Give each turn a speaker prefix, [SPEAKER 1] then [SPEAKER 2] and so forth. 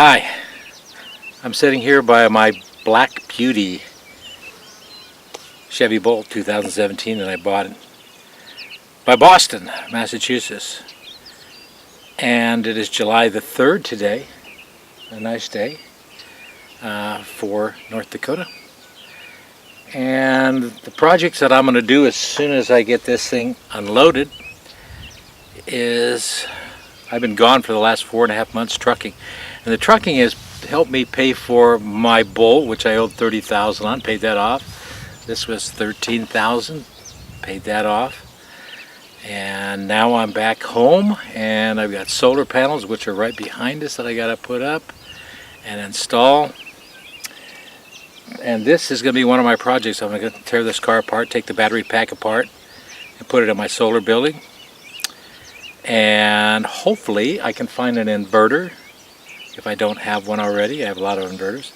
[SPEAKER 1] Hi, I'm sitting here by my Black Beauty Chevy Bolt 2017 that I bought by Boston, Massachusetts. And it is July the 3rd today, a nice day for North Dakota. And the projects that I'm going to do as soon as I get this thing unloaded is, I've been gone for the last 4.5 months trucking. And the trucking has helped me pay for my Bolt, which I owed $30,000 on, paid that off. This was $13,000, paid that off. And now I'm back home and I've got solar panels, which are right behind us, that I got to put up and install. And this is going to be one of my projects. I'm going to tear this car apart, take the battery pack apart, and put it in my solar building. And hopefully I can find an inverter if I don't have one already. I have a lot of inverters.